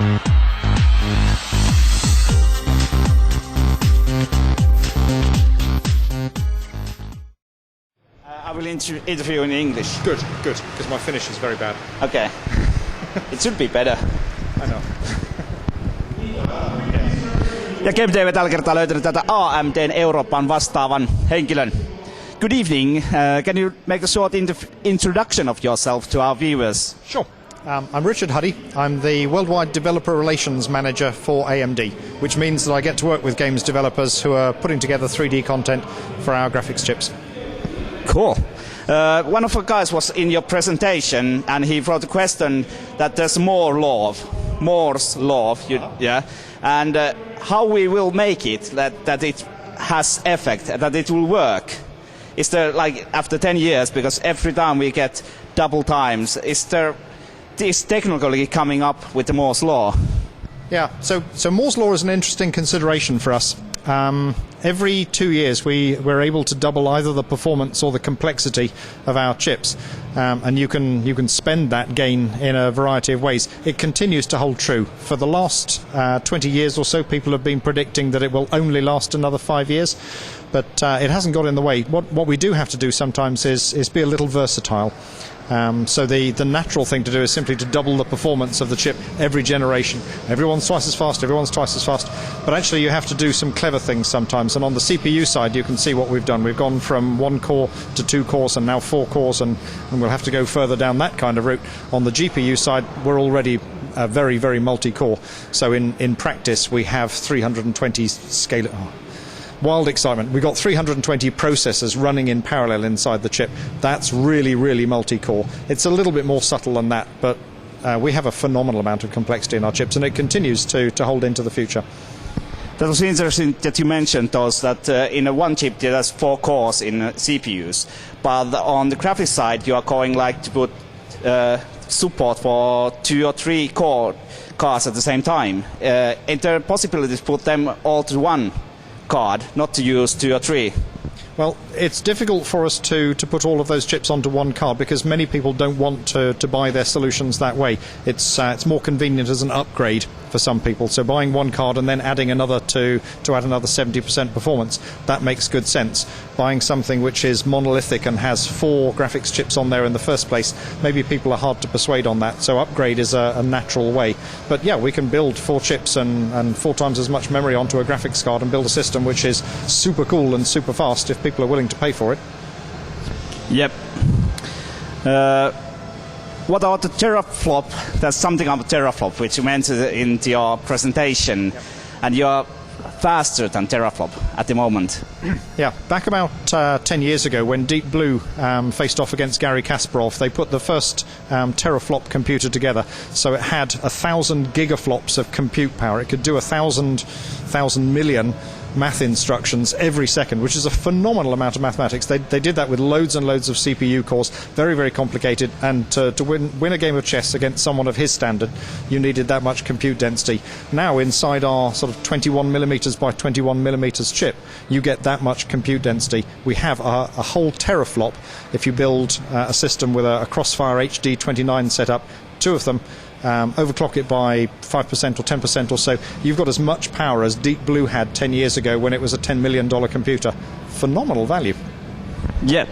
I will interview in English. Good, because my Finnish is very bad. Okay. It should be better. I know. Ja GameTV tällä kertaa löytänyt tätä AMD:n Euroopan vastaavan henkilön. Good evening. Can you make a short introduction of yourself to our viewers? Sure. I'm Richard Huddy. I'm the Worldwide Developer Relations Manager for AMD, which means that I get to work with games developers who are putting together 3D content for our graphics chips. Cool. One of the guys was in your presentation and he wrote a question that there's Moore's law, yeah, and how we will make it that it has effect, that it will work. Is there, like, after 10 years, because every time we get double times, is technically coming up with the Moore's law? Yeah, so Moore's law is an interesting consideration for us. Every 2 years we're able to double either the performance or the complexity of our chips, and you can spend that gain in a variety of ways. It continues to hold true. For the last 20 years or so, people have been predicting that it will only last another 5 years, but it hasn't got in the way. What we do have to do sometimes is be a little versatile. So the natural thing to do is simply to double the performance of the chip every generation. Everyone's twice as fast, everyone's twice as fast. But actually you have to do some clever things sometimes. And on the CPU side you can see what we've done. We've gone from 1 core to 2 cores and now 4 cores, and we'll have to go further down that kind of route. On the GPU side we're already very, very multi-core. So in practice we have 320 scale. Wild excitement. We've got 320 processors running in parallel inside the chip. That's really, really multi-core. It's a little bit more subtle than that, but we have a phenomenal amount of complexity in our chips, and it continues to hold into the future. That was interesting that you mentioned those, that in a one chip there's 4 cores in CPUs, but on the graphics side you are going like to put support for 2 or 3 cores at the same time. Is there a possibility to put them all to one card, not to use 2 or 3? Well, it's difficult for us to put all of those chips onto one card because many people don't want to buy their solutions that way. It's more convenient as an upgrade for some people. So buying one card and then adding another to add another 70% performance, that makes good sense. Buying something which is monolithic and has 4 graphics chips on there in the first place, maybe people are hard to persuade on that. So upgrade is a natural way. But yeah, we can build 4 chips and 4 times as much memory onto a graphics card and build a system which is super cool and super fast if people are willing to pay for it. Yep. What about the teraflop? There's something about teraflop which you mentioned in your presentation. Yep. And you're faster than teraflop at the moment. Yeah, back about 10 years ago when Deep Blue faced off against Garry Kasparov, they put the first teraflop computer together. So it had 1,000 gigaflops of compute power. It could do 1,000 million math instructions every second, which is a phenomenal amount of mathematics. They did that with loads and loads of CPU cores, very, very complicated, and to win a game of chess against someone of his standard, you needed that much compute density. Now, inside our sort of 21 millimeters by 21 millimeters chip, you get that much compute density. We have a whole teraflop if you build a system with a Crossfire HD29 setup, 2 of them. Overclock it by 5% or 10% or so, you've got as much power as Deep Blue had 10 years ago when it was a $10 million computer. Phenomenal value. Yeah,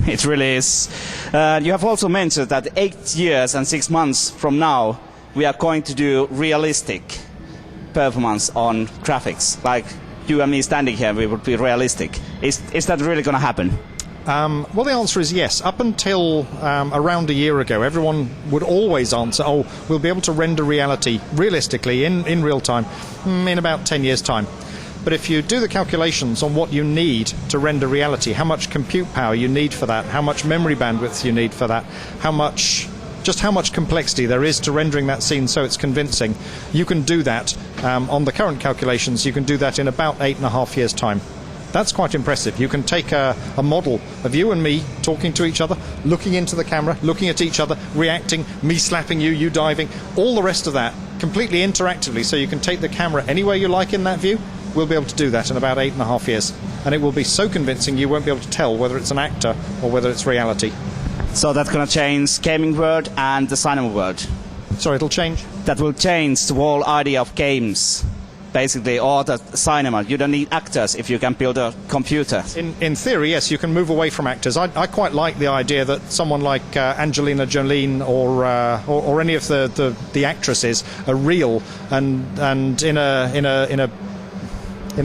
it really is. You have also mentioned that 8 years and 6 months from now we are going to do realistic performance on graphics. Like you and me standing here, we would be realistic. Is that really going to happen? Well, the answer is yes. Up until around a year ago, everyone would always answer, oh, we'll be able to render reality realistically in real time in about 10 years' time. But if you do the calculations on what you need to render reality, how much compute power you need for that, how much memory bandwidth you need for that, how much complexity there is to rendering that scene so it's convincing, you can do that on the current calculations, you can do that in about 8.5 years' time. That's quite impressive. You can take a model of you and me talking to each other, looking into the camera, looking at each other, reacting, me slapping you, you diving, all the rest of that completely interactively, so you can take the camera anywhere you like in that view. We'll be able to do that in about 8.5 years. And it will be so convincing you won't be able to tell whether it's an actor or whether it's reality. So that's going to change gaming world and the cinema world? Sorry, it'll change? that will change the whole idea of games, basically, or the cinema. You don't need actors if you can build a computer. In theory, yes, you can move away from actors. I quite like the idea that someone like Angelina Jolie or any of the actresses are real and in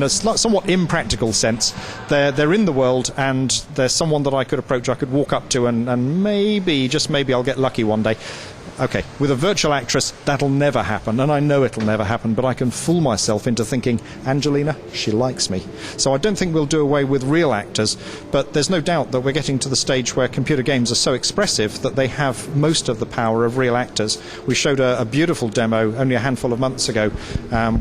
a somewhat impractical sense, they're in the world, and there's someone that I could approach, I could walk up to, and maybe, just maybe, I'll get lucky one day. Okay, with a virtual actress, that'll never happen, and I know it'll never happen, but I can fool myself into thinking, Angelina, she likes me. So I don't think we'll do away with real actors, but there's no doubt that we're getting to the stage where computer games are so expressive that they have most of the power of real actors. We showed a beautiful demo only a handful of months ago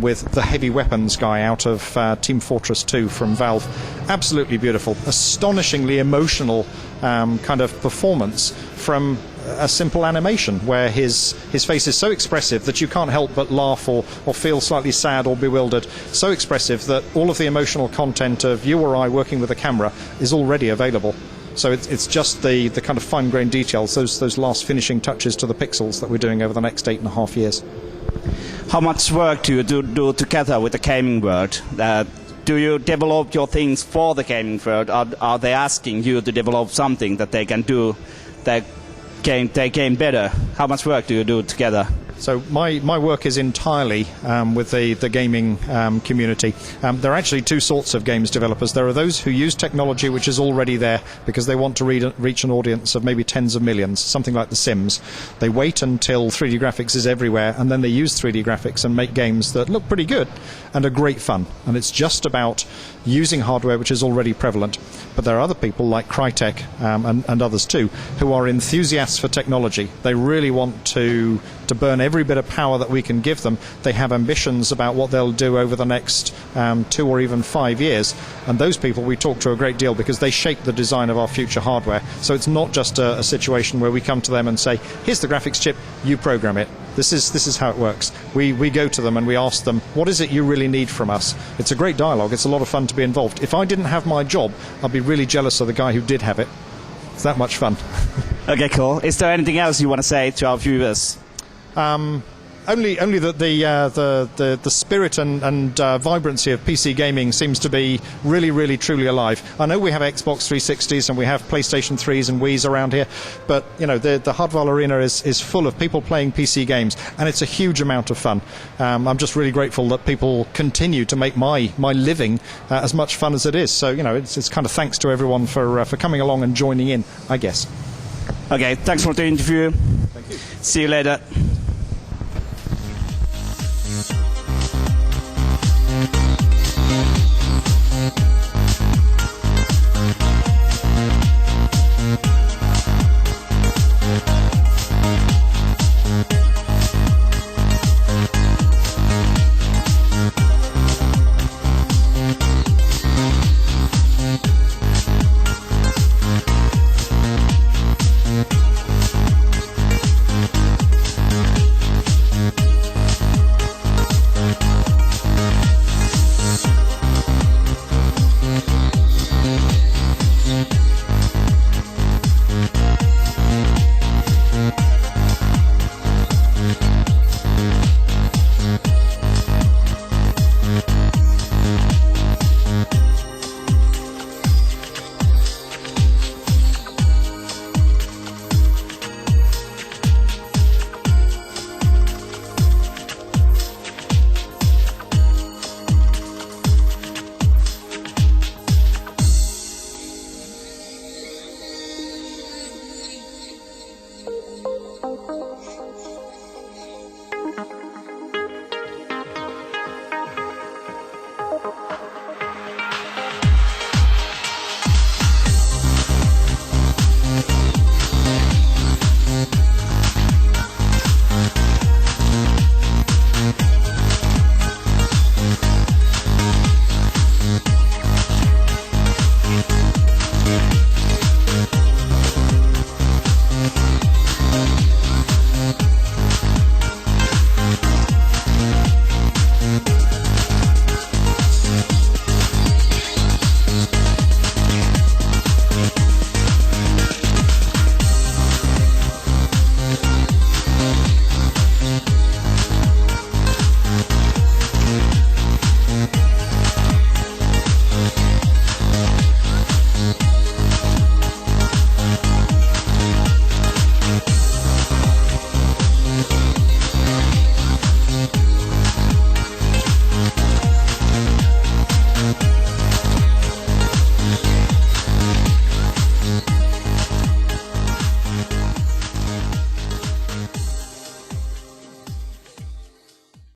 with the heavy weapons guy out of Team Fortress 2 from Valve. Absolutely beautiful, astonishingly emotional kind of performance from a simple animation where his face is so expressive that you can't help but laugh or feel slightly sad or bewildered. So expressive that all of the emotional content of you or I working with a camera is already available. So it's just the kind of fine-grained details, those last finishing touches to the pixels that we're doing over the next 8.5 years. How much work do you do together with the gaming world? Do you develop your things for the gaming world, or are they asking you to develop something that they can do their game better? How much work do you do together? So my work is entirely with the gaming community. There are actually two sorts of games developers. There are those who use technology which is already there because they want to reach an audience of maybe tens of millions, something like The Sims. They wait until 3D graphics is everywhere, and then they use 3D graphics and make games that look pretty good and are great fun. And it's just about using hardware which is already prevalent. But there are other people like Crytek and others too who are enthusiasts for technology. They really want to burn every bit of power that we can give them. They have ambitions about what they'll do over the next 2 or even 5 years, and those people we talk to a great deal because they shape the design of our future hardware. So it's not just a situation where we come to them and say, here's the graphics chip, you program it. This is how it works. We go to them and we ask them, what is it you really need from us? It's a great dialogue. It's a lot of fun to be involved. If I didn't have my job, I'd be really jealous of the guy who did have it. It's that much fun. Okay, cool. Is there anything else you want to say to our viewers? Only that the spirit and vibrancy of PC gaming seems to be really truly alive. I know we have Xbox 360s and we have PlayStation 3s and Wii's around here, but you know the Hardware Arena is full of people playing PC games, and it's a huge amount of fun. I'm just really grateful that people continue to make my living as much fun as it is. So you know it's kind of thanks to everyone for coming along and joining in, I guess. Okay, thanks for the interview. Thank you. See you later.